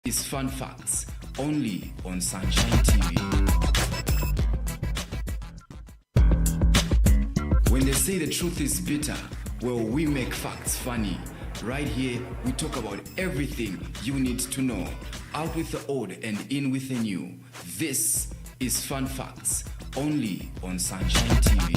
is Fun Facts, only on Sunshine TV. When they say the truth is bitter, well, we make facts funny. Right here, we talk about everything you need to know. Out with the old and in with the new. This is Fun Facts, only on Sunshine TV.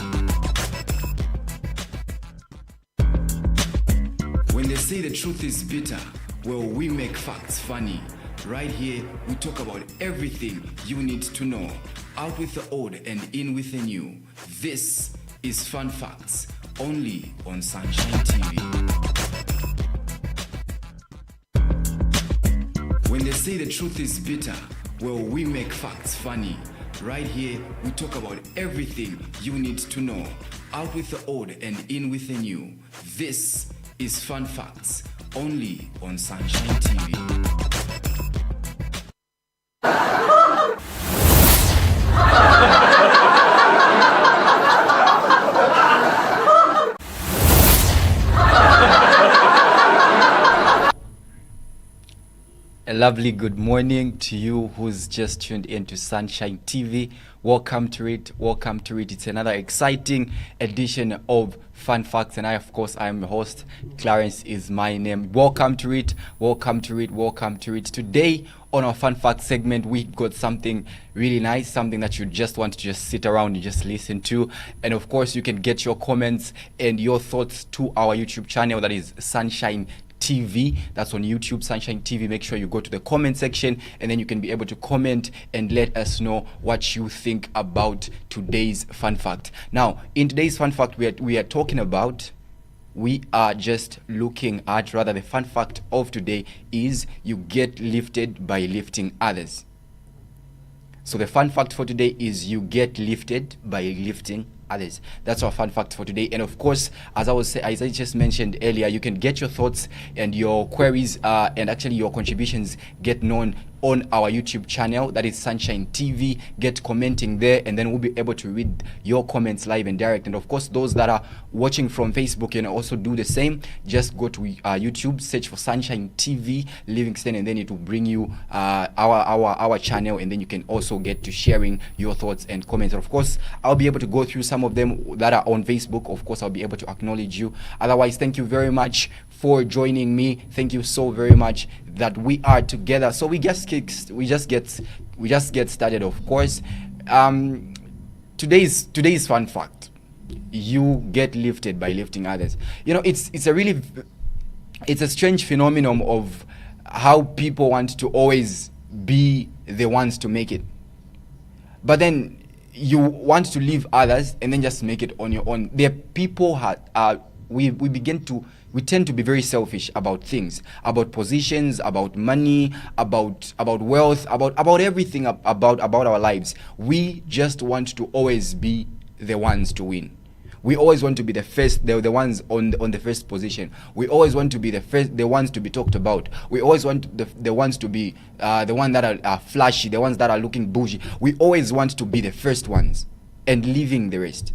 When they say the truth is bitter, well, we make facts funny. Right here, we talk about everything you need to know. Out with the old and in with the new. This is Fun Facts, only on Sunshine TV. When they say the truth is bitter, well, we make facts funny. Right here, we talk about everything you need to know. Out with the old and in with the new. This is Fun Facts, only on Sunshine TV. A lovely good morning to you who's just tuned in to Sunshine TV. Welcome to it. Welcome to it. It's another exciting edition of Fun Facts, and of course, I'm your host. Clarence is my name. Welcome to it. Welcome to it. Welcome to it. Today on our Fun Facts segment, we got something really nice, something that you just want to just sit around and just listen to. And of course, you can get your comments and your thoughts to our YouTube channel, that is Sunshine TV. That's on YouTube, Sunshine TV. Make sure you go to the comment section and then you can be able to comment and let us know what you think about today's fun fact. Now, in today's fun fact, we are talking about, we are just looking at, rather, the fun fact of today is you get lifted by lifting others. So the fun fact for today is you get lifted by lifting others. That's our fun fact for today. And of course, as I just mentioned earlier, you can get your thoughts and your queries and actually your contributions get known on our YouTube channel, that is Sunshine TV. Get commenting there, and then we'll be able to read your comments live and direct. And of course, those that are watching from Facebook can also do the same. Just go to YouTube, search for Sunshine TV Livingston, and then it will bring you our channel, and then you can also get to sharing your thoughts and comments. And of course, I'll be able to go through some of them that are on Facebook. Of course, I'll be able to acknowledge you. Otherwise, thank you very much for joining me. Thank you so very much that we are together. So we just get started. Of course, today's fun fact: you get lifted by lifting others. You know, it's a strange phenomenon of how people want to always be the ones to make it, but then you want to leave others and then just make it on your own. There are people we tend to be very selfish about things, about positions, about money, about wealth, about everything about our lives. We just want to always be the ones to win. We always want to be the first, the ones on the first position. We always want to be the ones to be talked about. We always want the ones to be the ones that are flashy, the ones that are looking bougie. We always want to be the first ones and leaving the rest.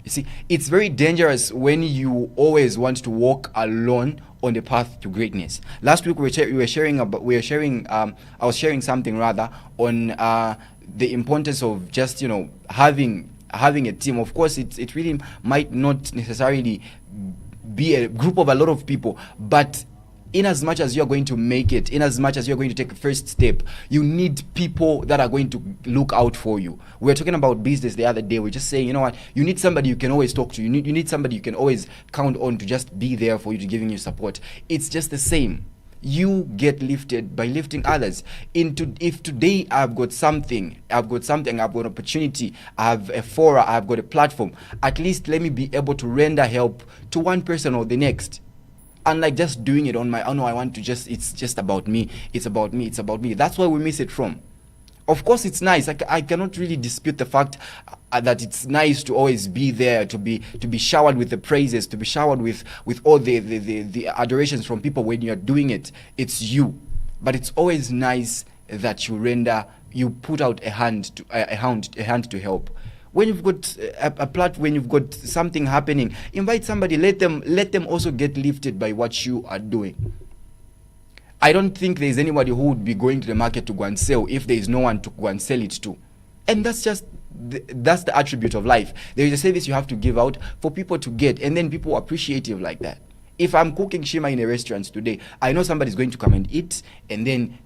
You see, it's very dangerous when you always want to walk alone on the path to greatness. I was sharing something rather on the importance of just, having a team. Of course, it really might not necessarily be a group of a lot of people, but in as much as you're going to make it, in as much as you're going to take a first step, you need people that are going to look out for you. We were talking about business the other day. We're just saying, you know what, you need somebody you can always talk to. You need somebody you can always count on to just be there for you, to giving you support. It's just the same. You get lifted by lifting others. If today I've got something, I've got opportunity, I have a forum, I've got a platform, at least let me be able to render help to one person or the next. Unlike just doing it on my own, it's just about me, it's about me. That's where we miss it from. Of course, it's nice. I cannot really dispute the fact that it's nice to always be there, to be showered with the praises, to be showered with all the adorations from people when you're doing it. It's you. But it's always nice that you put out a hand to help. When you've got a platform, when you've got something happening, invite somebody, let them also get lifted by what you are doing. I don't think there's anybody who would be going to the market to go and sell if there is no one to go and sell it to. And that's just that's the attribute of life. There is a service you have to give out for people to get, and then people are appreciative like that. If I'm cooking shima in a restaurant today, I know somebody's going to come and eat, and then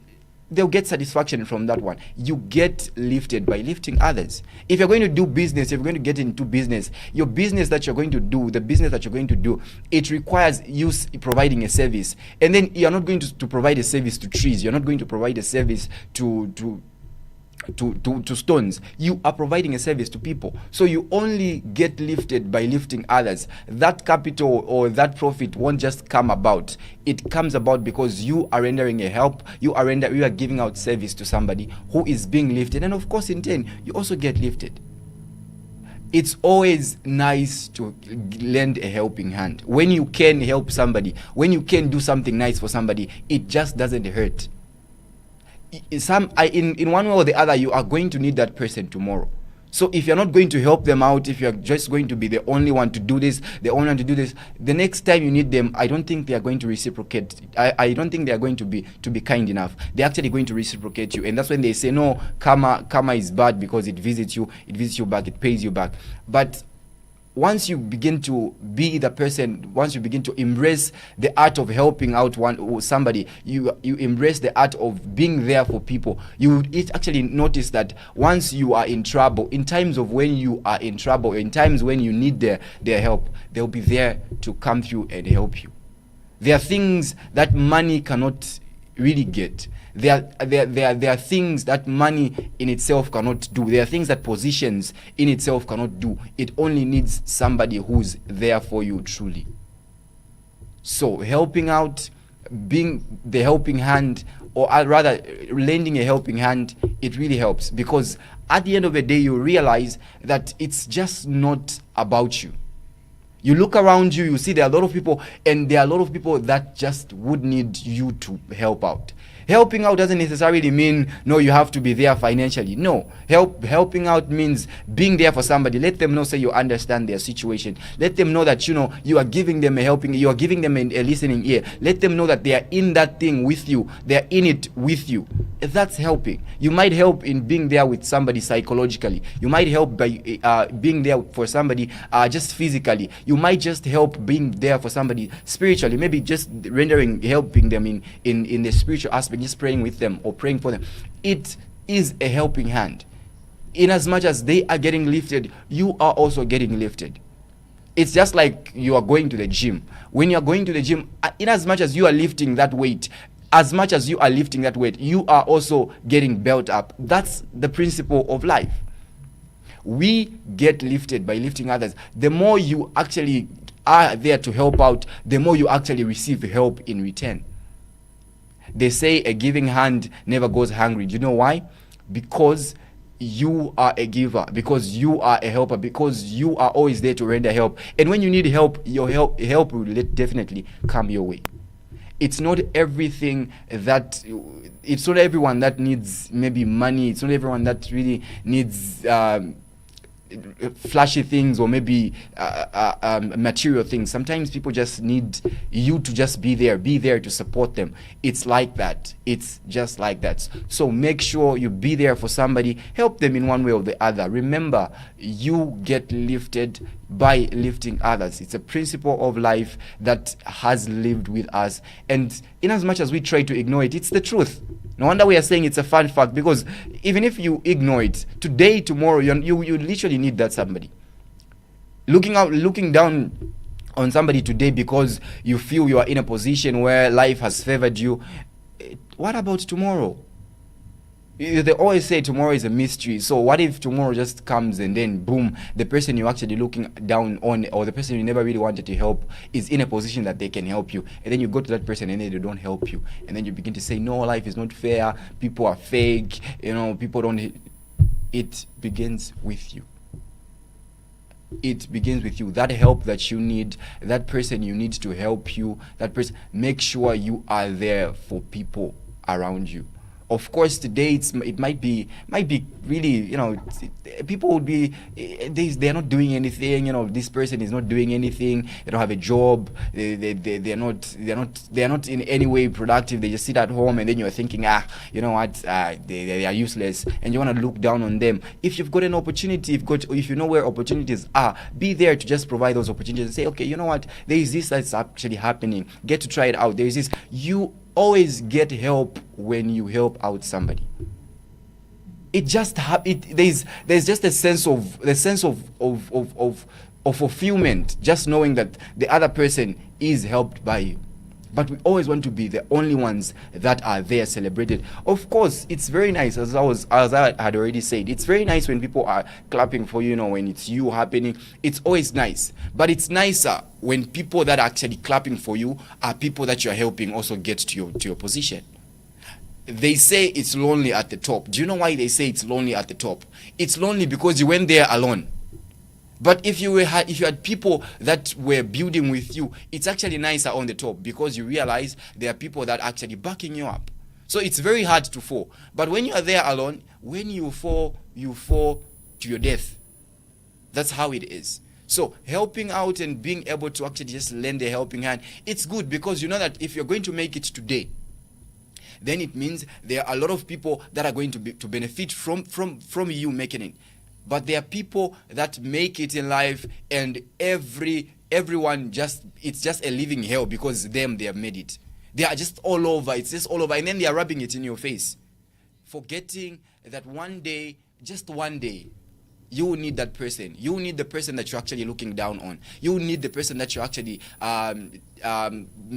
they'll get satisfaction from that one. You get lifted by lifting others. If you're going to do business, if you're going to get into business, your business that you're going to do, the business that you're going to do, it requires you providing a service. And then you're not going to provide a service to trees. You're not going to provide a service to stones. You are providing a service to people. So you only get lifted by lifting others. That capital or that profit won't just come about. It comes about because you are rendering a help. You are giving out service to somebody who is being lifted, and of course in turn you also get lifted. It's always nice to lend a helping hand. When you can help somebody, when you can do something nice for somebody, it just doesn't hurt. In one way or the other, you are going to need that person tomorrow. So if you're not going to help them out, if you're just going to be the only one to do this, the next time you need them, I don't think they are going to reciprocate. I don't think they are going to be kind enough. They're actually going to reciprocate you, and that's when they say no, karma is bad because it visits you back, it pays you back. But once you begin to be the person, once you begin to embrace the art of helping out somebody, you embrace the art of being there for people, you actually notice that once you are in trouble, in times of when you are in trouble, in times when you need their help, they'll be there to come through and help you. There are things that money cannot really get. There are things that money in itself cannot do. There are things that positions in itself cannot do. It only needs somebody who's there for you truly. So helping out, being the helping hand, or rather lending a helping hand, it really helps, because at the end of the day you realize that it's just not about you. You look around you, you see there are a lot of people, and there are a lot of people that just would need you to help out. Helping out doesn't necessarily mean, no, you have to be there financially. No, helping out means being there for somebody. Let them know, say you understand their situation. Let them know that, you are giving them you are giving them a listening ear. Let them know that they are in that thing with you. They are in it with you. That's helping. You might help in being there with somebody psychologically. You might help by being there for somebody just physically. You might just help being there for somebody spiritually. Maybe just helping them in the spiritual aspect, just praying with them or praying for them. It is a helping hand. In as much as they are getting lifted, you are also getting lifted. It's just like you are going to the gym. When you are going to the gym, in as much as you are lifting that weight, you are also getting built up. That's the principle of life. We get lifted by lifting others. The more you actually are there to help out, the more you actually receive help in return. They say a giving hand never goes hungry. Do you know why? Because you are a giver, because you are a helper, because you are always there to render help. And when you need help, your help will definitely come your way. It's not everyone that needs maybe money. It's not everyone that really needs flashy things or maybe material things. Sometimes people just need you to just be there to support them. It's like that. It's just like that. So make sure you be there for somebody. Help them in one way or the other. Remember, you get lifted by lifting others. It's a principle of life that has lived with us, and in as much as we try to ignore it, it's the truth. No wonder we are saying it's a fun fact, because even if you ignore it today, tomorrow you literally need that somebody. Looking down on somebody today because you feel you are in a position where life has favored you. What about tomorrow? They always say tomorrow is a mystery. So what if tomorrow just comes and then boom, the person you're actually looking down on, or the person you never really wanted to help, is in a position that they can help you, and then you go to that person and then they don't help you, and then you begin to say, no, life is not fair, people are fake, people don't. It begins with you. It begins with you. That help that you need, that person you need to help you, that person, make sure you are there for people around you. Of course, today it might be really, people would be, they're not doing anything. This person is not doing anything. They don't have a job. They're not in any way productive. They just sit at home, and then you're thinking, they are useless, and you want to look down on them. If you've got an opportunity, if you know where opportunities are, be there to just provide those opportunities and say, okay, you know what, there is this that's actually happening. Get to try it out. There is this. You always get help when you help out somebody. There's just a sense of fulfillment just knowing that the other person is helped by you. But we always want to be the only ones that are there celebrated. Of course, it's very nice, as I had already said, it's very nice when people are clapping for you, when it's you happening. It's always nice. But it's nicer when people that are actually clapping for you are people that you're helping also get to your position. They say it's lonely at the top. Do you know why they say it's lonely at the top? It's lonely because you went there alone. But if you had people that were building with you, it's actually nicer on the top because you realize there are people that are actually backing you up. So it's very hard to fall. But when you are there alone, when you fall to your death. That's how it is. So helping out and being able to actually just lend a helping hand, it's good because you know that if you're going to make it today, then it means there are a lot of people that are going to benefit from you making it. But there are people that make it in life, and everyone it's just a living hell because they have made it. They are just all over. It's just all over, and then they are rubbing it in your face, forgetting that one day, just one day, you will need that person. You will need the person that you're actually looking down on. You will need the person that you're actually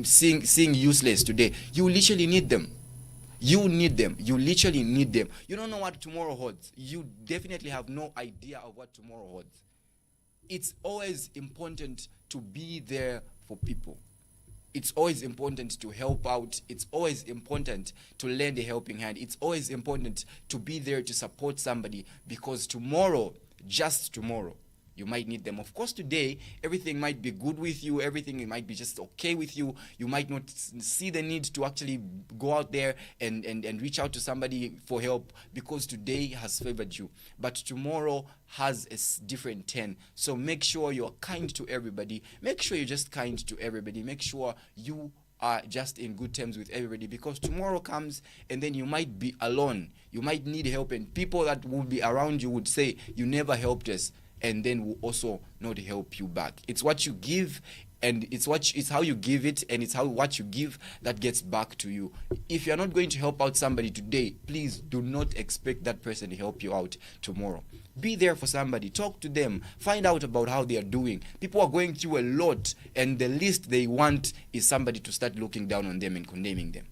seeing useless today. You literally need them. You need them. You literally need them. You don't know what tomorrow holds. You definitely have no idea of what tomorrow holds. It's always important to be there for people. It's always important to help out. It's always important to lend a helping hand. It's always important to be there to support somebody because tomorrow, just tomorrow, you might need them. Of course, today, everything might be good with you. Everything might be just okay with you. You might not see the need to actually go out there and reach out to somebody for help because today has favored you. But tomorrow has a different turn. So make sure you're kind to everybody. Make sure you're just kind to everybody. Make sure you are just in good terms with everybody because tomorrow comes and then you might be alone. You might need help and people that will be around you would say, you never helped us. And then will also not help you back. It's what you give, and it's how you give it, and it's what you give that gets back to you. If you're not going to help out somebody today, please do not expect that person to help you out tomorrow. Be there for somebody. Talk to them. Find out about how they are doing. People are going through a lot, and the least they want is somebody to start looking down on them and condemning them.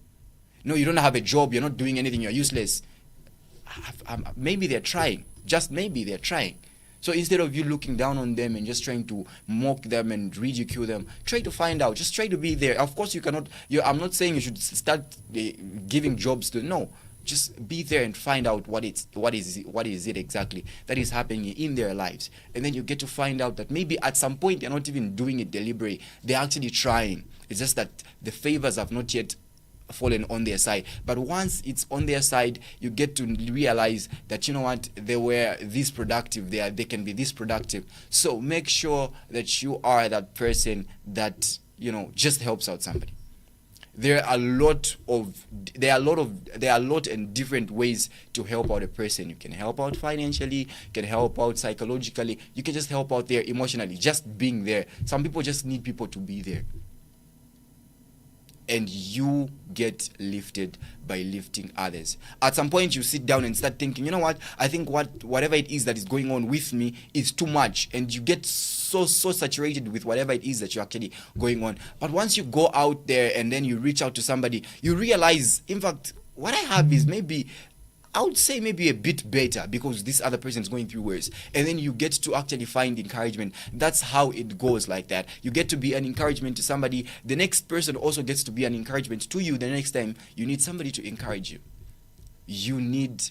No, you don't have a job. You're not doing anything. You're useless. Maybe they're trying. Just maybe they're trying. So instead of you looking down on them and just trying to mock them and ridicule them, try to find out. Just try to be there. Of course, you cannot. I'm not saying you should start giving jobs to. No, just be there and find out what is it exactly that is happening in their lives, and then you get to find out that maybe at some point they're not even doing it deliberately. They're actually trying. It's just that the favors have not yet fallen on their side. But once it's on their side, you get to realize that, you know what, they were this productive, they can be this productive. So make sure that you are that person that, just helps out somebody. There are a lot and different ways to help out a person. You can help out financially, you can help out psychologically, you can just help out there emotionally, just being there. Some people just need people to be there. And you get lifted by lifting others. At some point, you sit down and start thinking, you know what? I think whatever it is that is going on with me is too much. And you get so saturated with whatever it is that you're actually going on. But once you go out there and then you reach out to somebody, you realize, in fact, what I have is I would say maybe a bit better because this other person is going through worse. And then you get to actually find encouragement. That's how it goes like that. You get to be an encouragement to somebody. The next person also gets to be an encouragement to you the next time you need somebody to encourage you. You need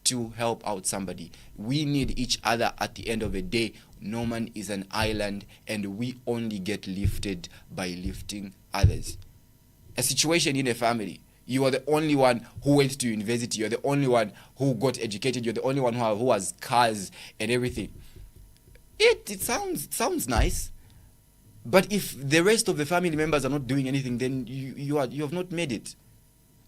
to help out somebody. We need each other at the end of the day. No man is an island, and we only get lifted by lifting others. A situation in a family. You are the only one who went to university. You're the only one who got educated. You're the only one who has cars and everything. It sounds nice. But if the rest of the family members are not doing anything, then you have not made it.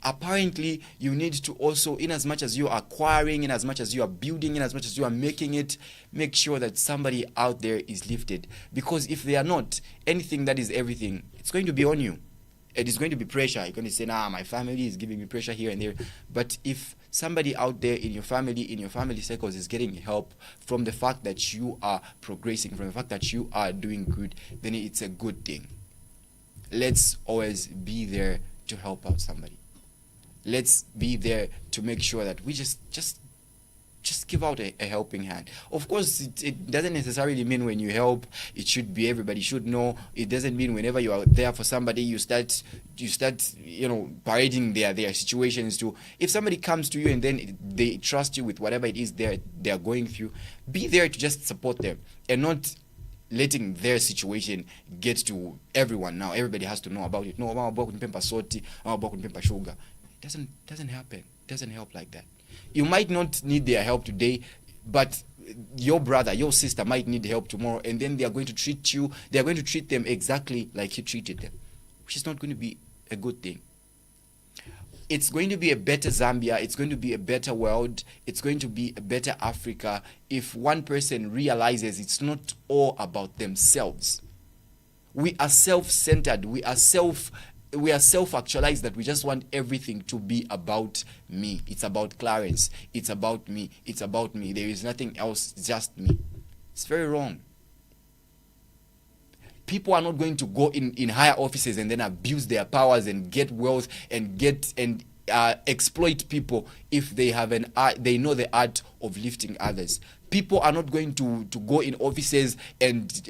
Apparently, you need to also, in as much as you are acquiring, in as much as you are building, in as much as you are making it, make sure that somebody out there is lifted. Because if they are not, anything that is everything, it's going to be on you. It is going to be pressure. You're going to say, nah, my family is giving me pressure here and there. But if somebody out there in your family circles is getting help from the fact that you are progressing, from the fact that you are doing good, then it's a good thing. Let's always be there to help out somebody. Let's be there to make sure that we just give out a helping hand. Of course, it doesn't necessarily mean when you help, it should be everybody should know. It doesn't mean whenever you are there for somebody, you start parading their situations too. If somebody comes to you and then they trust you with whatever it is they are going through, be there to just support them and not letting their situation get to everyone. Now everybody has to know about it. No, I'm about to pemper salty, I'm about to pemper sugar. It doesn't happen. It doesn't help like that. You might not need their help today, but your brother, your sister might need help tomorrow, and then they are going to treat them exactly like you treated them, which is not going to be a good thing. It's going to be a better Zambia, it's going to be a better world, it's going to be a better Africa if one person realizes it's not all about themselves. We are self-centered, we are self-actualized, that we just want everything to be about me. It's about Clarence. It's about me. It's about me. There is nothing else, just me. It's very wrong. People are not going to go in higher offices and then abuse their powers and get wealth and exploit people if they have they know the art of lifting others. People are not going to go in offices and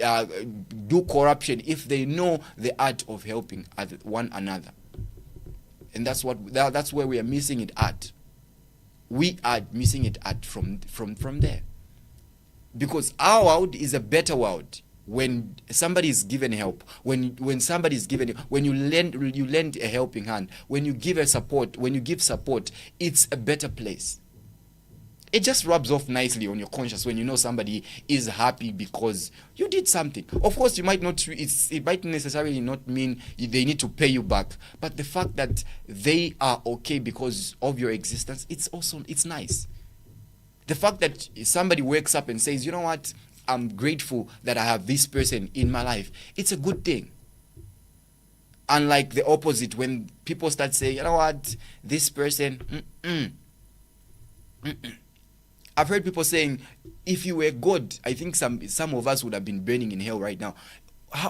do corruption if they know the art of helping one another. And that's where we are missing it at. We are missing it at from there. Because our world is a better world when somebody is given help, when somebody is given, when you lend a helping hand, when you give support, it's a better place. It just rubs off nicely on your conscience when you know somebody is happy because you did something. Of course, it might necessarily not mean they need to pay you back, but the fact that they are okay because of your existence, it's nice. The fact that somebody wakes up and says, you know what, I'm grateful that I have this person in my life, it's a good thing. Unlike the opposite, when people start saying, you know what, this person, I've heard people saying, if you were God, I think some of us would have been burning in hell right now.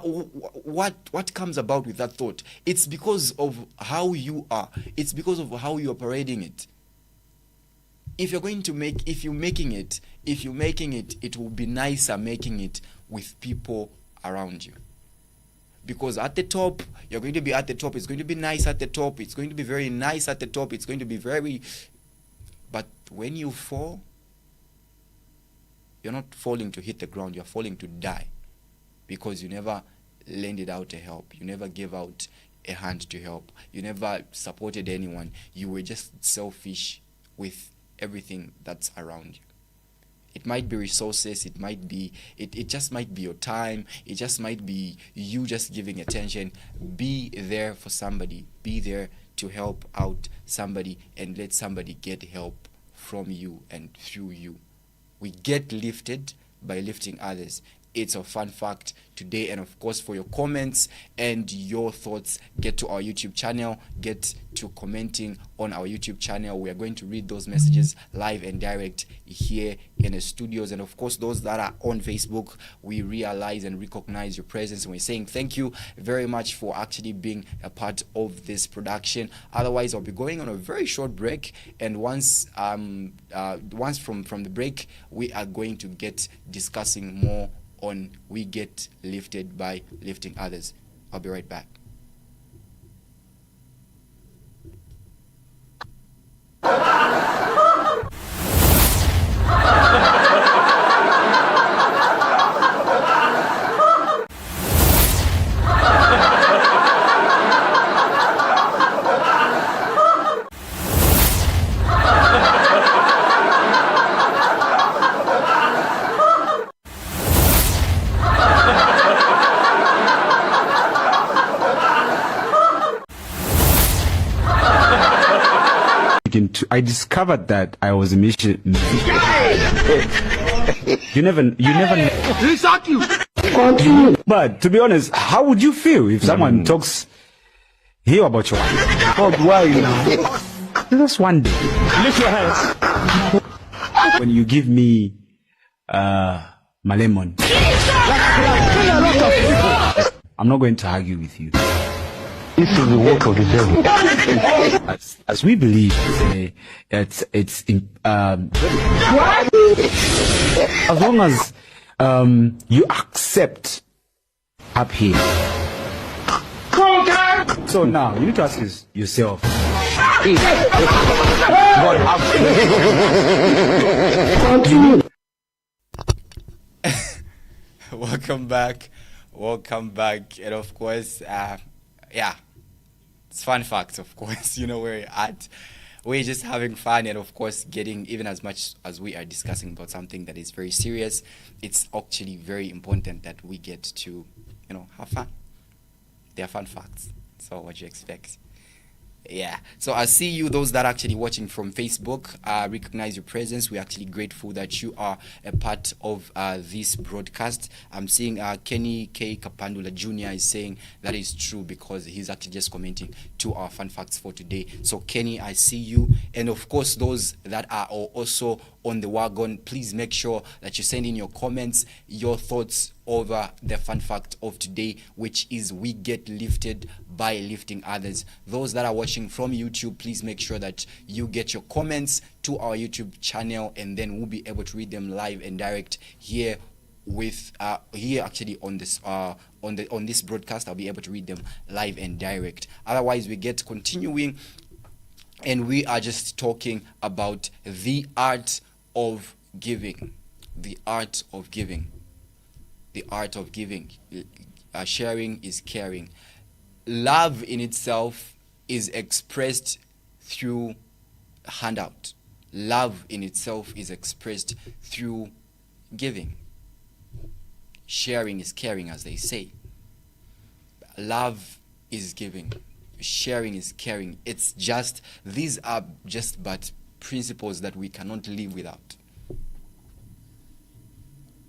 What comes about with that thought? It's because of how you are. It's because of how you're operating it. If you're making it, it will be nicer making it with people around you. Because at the top, you're going to be at the top. It's going to be nice at the top. It's going to be very nice at the top. It's going to be but when you fall, you're not falling to hit the ground, you're falling to die, because you never lended out a help, you never gave out a hand to help, you never supported anyone, you were just selfish with everything that's around you. It might be resources, it just might be your time, it just might be you just giving attention. Be there for somebody, be there to help out somebody, and let somebody get help from you and through you. We get lifted by lifting others. It's a fun fact today. And of course, for your comments and your thoughts, get to our YouTube channel, get to commenting on our YouTube channel. We are going to read those messages live and direct here in the studios. And of course, those that are on Facebook, we realize and recognize your presence, and we're saying thank you very much for actually being a part of this production. Otherwise, I'll be going on a very short break, and once from the break, we are going to get discussing more on we get lifted by lifting others. I'll be right back. I discovered that I was a mission. You never. He shot you. But to be honest, how would you feel if someone talks here about your wife? Oh, why now? Just one day. Lift your hands. When you give me my lemon, I'm not going to argue with you. This is the work of the devil. As we believe, as long as you accept up here. So now you need to ask yourself. God, welcome back, and of course, yeah, it's fun facts, of course. You know where we're at. We're just having fun, and of course, getting, even as much as we are discussing about something that is very serious, it's actually very important that we get to, have fun. They're fun facts. So what you expect? Yeah. So I see you, those that are actually watching from Facebook, recognize your presence. We're actually grateful that you are a part of this broadcast. I'm seeing Kenny K. Kapandula Jr. is saying that is true because he's actually just commenting to our fun facts for today. So Kenny, I see you. And of course, those that are also on the wagon, please make sure that you send in your comments, your thoughts over the fun fact of today, which is we get lifted by lifting others. Those that are watching from YouTube, please make sure that you get your comments to our YouTube channel, and then we'll be able to read them live and direct here with here actually on this on this broadcast. I'll be able to read them live and direct. Otherwise, we get continuing, and we are just talking about the art of giving. The art of giving. The art of giving. Sharing is caring. Love in itself is expressed through handout. Love in itself is expressed through giving. Sharing is caring, as they say. Love is giving. Sharing is caring. It's just, these are just but principles that we cannot live without.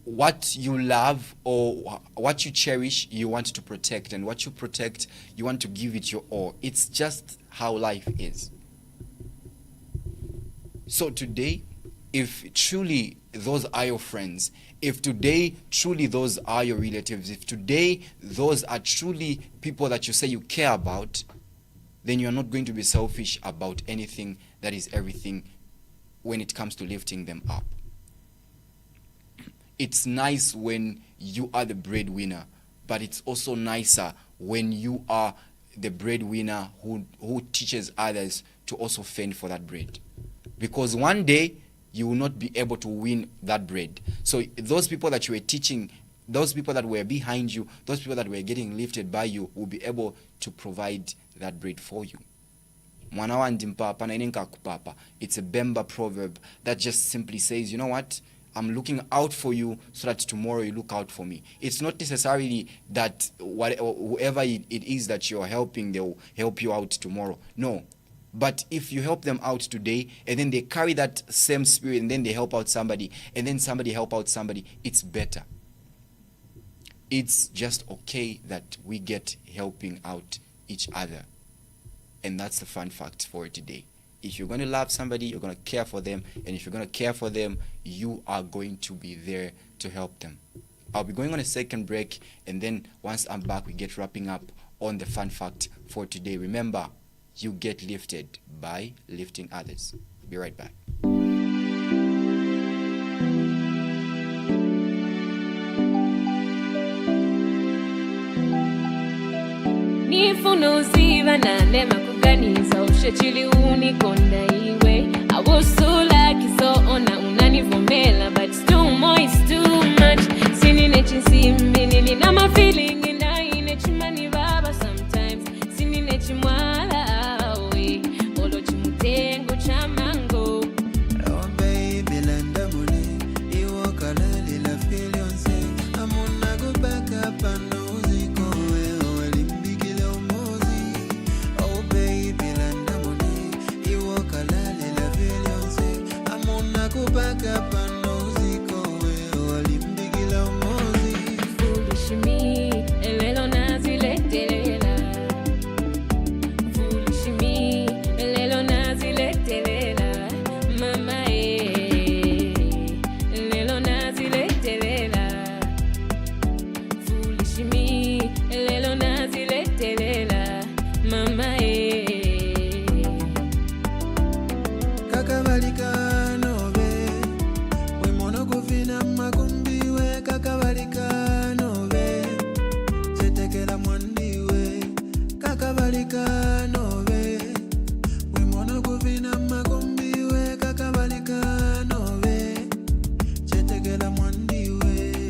What you love or what you cherish, you want to protect, and what you protect, you want to give it your all. It's just how life is. So today, if truly those are your friends, if today truly those are your relatives, if today those are truly people that you say you care about, then you're not going to be selfish about anything that is everything when it comes to lifting them up. It's nice when you are the breadwinner, but it's also nicer when you are the breadwinner who teaches others to also fend for that bread. Because one day, you will not be able to win that bread. So those people that you were teaching, those people that were behind you, those people that were getting lifted by you, will be able to provide that bread for you. It's a Bemba proverb that just simply says, you know what? I'm looking out for you so that tomorrow you look out for me. It's not necessarily that whoever it is that you're helping, they'll help you out tomorrow. No. But if you help them out today, and then they carry that same spirit, and then they help out somebody, and then somebody help out somebody, it's better. It's just okay that we get helping out each other. And that's the fun fact for today. If you're going to love somebody, you're going to care for them. And if you're going to care for them, you are going to be there to help them. I'll be going on a second break. And then once I'm back, we get wrapping up on the fun fact for today. Remember, you get lifted by lifting others. Be right back. Nifuna uziva nalema kuganiza ushechili unikonda iwe awusula kisoona unanivomela but it's too much sinine chinsimbi nina ma feeling inaine chimani baba sometimes sinine chimwala awe olo chimutengo chamango oh baby landa mune iwo kalali la filionse amuna go back up and kalali nakupaka pano uziko we walimbikila umozi. Foolish me, elelo naziletelela. Foolish me, elelo naziletelela. Mama elelo naziletelela. Foolish me, elelo naziletelela. Mama Kakabalika nobe we mono kufina makumbi we kakabalika nobe chetekela mwandi we kakabalika nobe we mono kufina makumbi we kakabalika nobe chetekela mwandi we.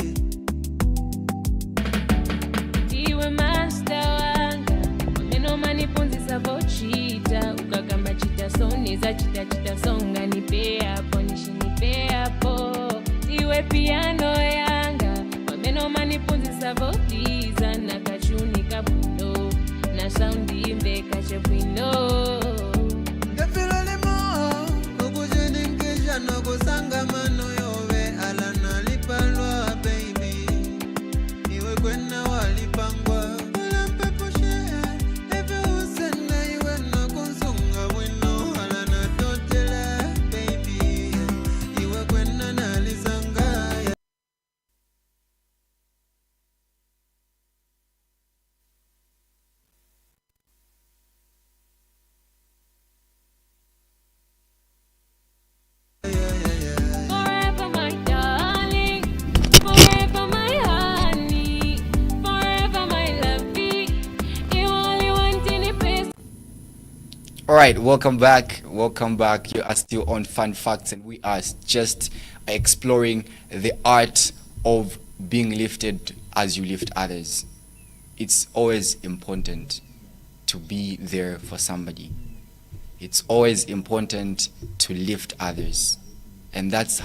Iwe master wanga wameno manipunzisa vochita ukagamba chita soniza chita songa nipe hapo nishinipe hapo. Iwe piano yanga wameno manipunzisa votiza na kachuni kabuno na soundi mbeka chepwino. Ndefilolemo ukujeninkisha nokusanga mano yowe ala nalipalwa baby iwe kwena walipangwa ala mpeposhea eve usena iwe nakunsunga wino ala natotela baby iwe kwena nalisangaya. Forever my darling, forever my honey, forever my lovey. You only want in a place. All right, welcome back. Welcome back. You are still on Fun Facts, and we are just exploring the art of being lifted as you lift others. It's always important to be there for somebody. It's always important to lift others. And that's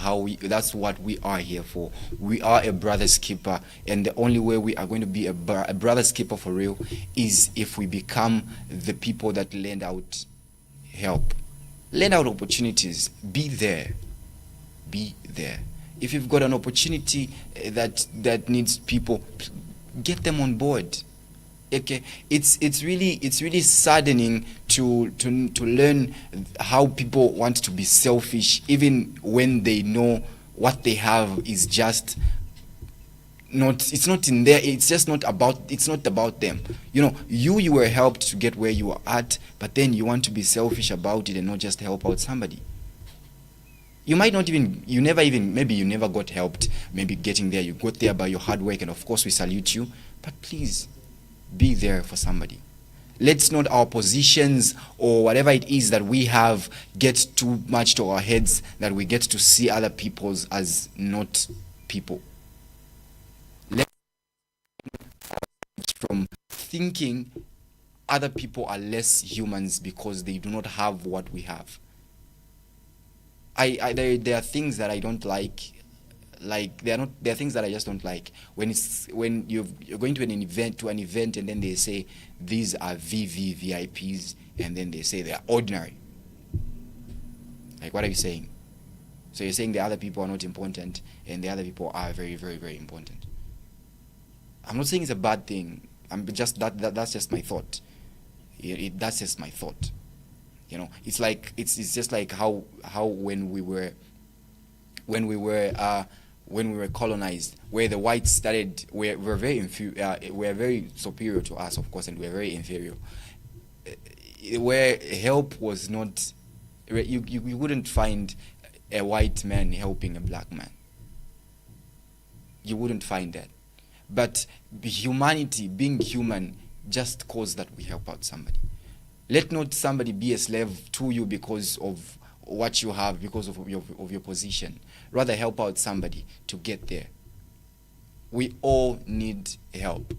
what we are here for. We are a brother's keeper, and the only way we are going to be a brother's keeper for real is if we become the people that lend out help, lend out opportunities. Be there. If you've got an opportunity that needs people, get them on board. Okay, it's really saddening to learn how people want to be selfish even when they know what they have is just not, it's not in there, it's just not about, it's not about them. You know, you were helped to get where you are at, but then you want to be selfish about it and not just help out somebody. You might not even, maybe you never got helped, maybe getting there, you got there by your hard work, and of course we salute you, but please, be there for somebody. Let's not our positions or whatever it is that we have get too much to our heads that we get to see other people's as not people. Let's from thinking other people are less humans because they do not have what we have. There are things that I don't like. There are things that I just don't like when you're going to an event and then they say these are VVIPs and then they say they are ordinary. Like, what are you saying? So you're saying the other people are not important and the other people are very, very, very important. I'm not saying it's a bad thing. I'm just that's just my thought. That's just my thought. You know, it's like it's just like how when we were colonized, where the whites started, were very superior to us, of course, and we're very inferior. Where help was not, you wouldn't find a white man helping a black man. You wouldn't find that. But humanity, being human, just caused that we help out somebody. Let not somebody be a slave to you because of what you have, because of your position. Rather help out somebody to get there. We all need help.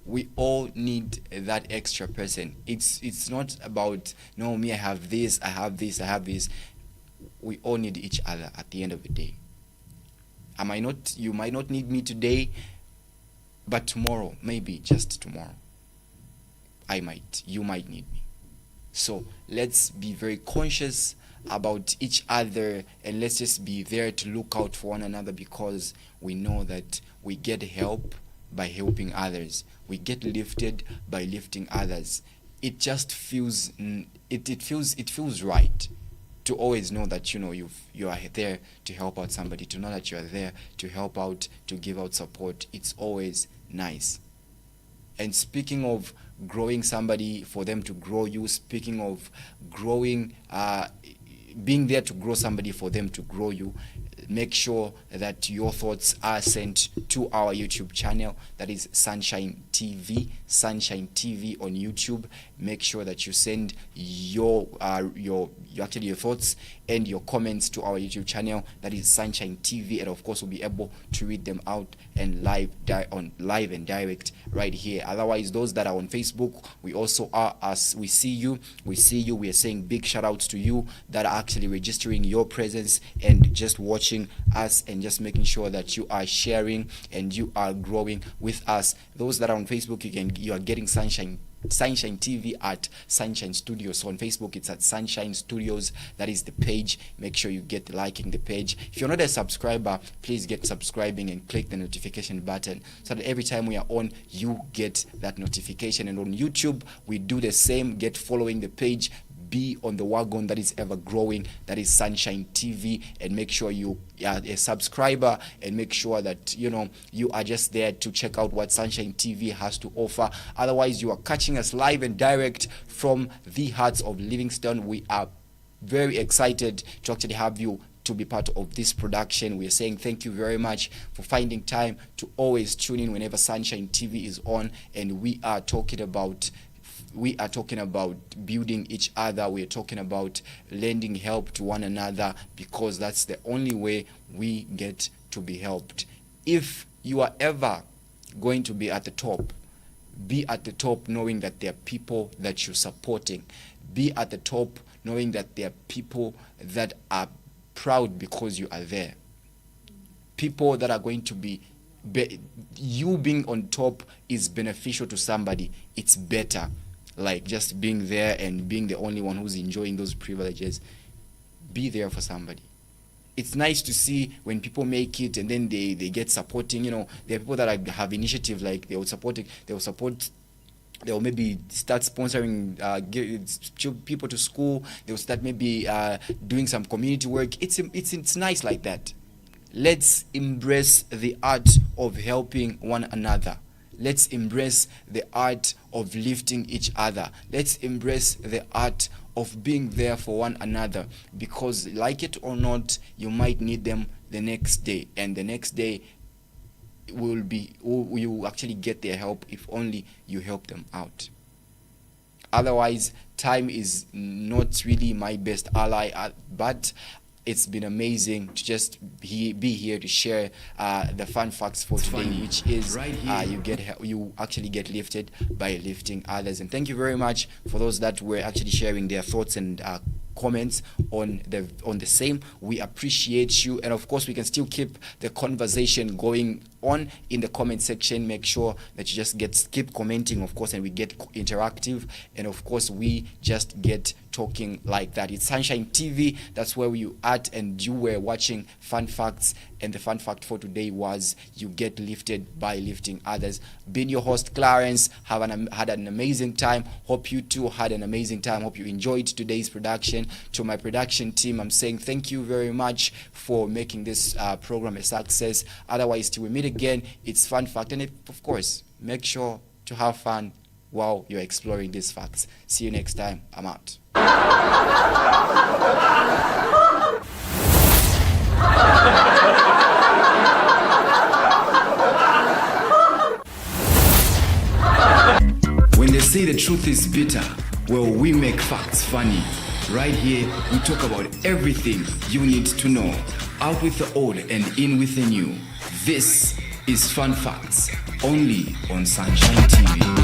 We all need that extra person. It's not about, no, me, I have this, I have this, I have this. We all need each other at the end of the day. You might not need me today, but tomorrow, maybe just tomorrow, you might need me. So let's be very conscious about each other, and let's just be there to look out for one another, because we know that we get help by helping others. We get lifted by lifting others. It just feels it feels right to always know that you are there to help out somebody, to know that you are there to help out, to give out support. It's always nice. And speaking of growing somebody for them to grow you, speaking of growing, being there to grow somebody for them to grow you, make sure that your thoughts are sent to our YouTube channel, that is Sunshine TV on YouTube. Make sure that you send your thoughts and your comments to our YouTube channel, that is Sunshine TV, and of course we'll be able to read them out and live and direct right here. Otherwise, those that are on Facebook, we also are, as we see you, we are saying big shout outs to you that are actually registering your presence and just watching us and just making sure that you are sharing and you are growing with us. Those that are on Facebook, you are getting Sunshine TV at Sunshine Studios. So on Facebook it's at Sunshine Studios. That is the page. Make sure you get liking the page. If you're not a subscriber, please get subscribing and click the notification button so that every time we are on, you get that notification. And on YouTube we do the same. Get following the page, be on the wagon that is ever growing, that is Sunshine TV, and make sure you are a subscriber, and make sure that you are just there to check out what Sunshine TV has to offer. Otherwise, you are catching us live and direct from the hearts of Livingston. We are very excited to actually have you to be part of this production. We are saying thank you very much for finding time to always tune in whenever Sunshine TV is on, and we are talking about building each other. We are talking about lending help to one another, because that's the only way we get to be helped. If you are ever going to be at the top, be at the top knowing that there are people that you're supporting. Be at the top knowing that there are people that are proud because you are there. People that are going to be you being on top is beneficial to somebody. It's better, like just being there and being the only one who's enjoying those privileges. Be there for somebody. It's nice to see when people make it and then they get supporting. There are people that have initiative, like they will maybe start sponsoring people to school. They'll start maybe doing some community work. It's nice like that. Let's embrace the art of helping one another. Let's embrace the art of lifting each other. Let's embrace the art of being there for one another, because like it or not, you might need them the next day, and the next day you actually get their help if only you help them out. Otherwise, time is not really my best ally, but it's been amazing to just be here to share the fun facts for today, which is right here. You actually get lifted by lifting others. And thank you very much for those that were actually sharing their thoughts and comments on the same. We appreciate you, and of course we can still keep the conversation going on in the comment section. Make sure that you just keep commenting, of course, and we get interactive, and of course we just get talking like that. It's Sunshine TV. That's where you at, and you were watching Fun Facts, and the fun fact for today was you get lifted by lifting others. Been your host Clarence. Had an amazing time. Hope you too had an amazing time. Hope you enjoyed today's production. To my production team, I'm saying thank you very much for making this program a success. Otherwise, till we meet again, it's Fun Fact, and of course, make sure to have fun while you're exploring these facts. See you next time. I'm out. When they say the truth is bitter, well, we make facts funny. Right here, we talk about everything you need to know. Out with the old and in with the new. This is Fun Facts, only on Sunshine TV.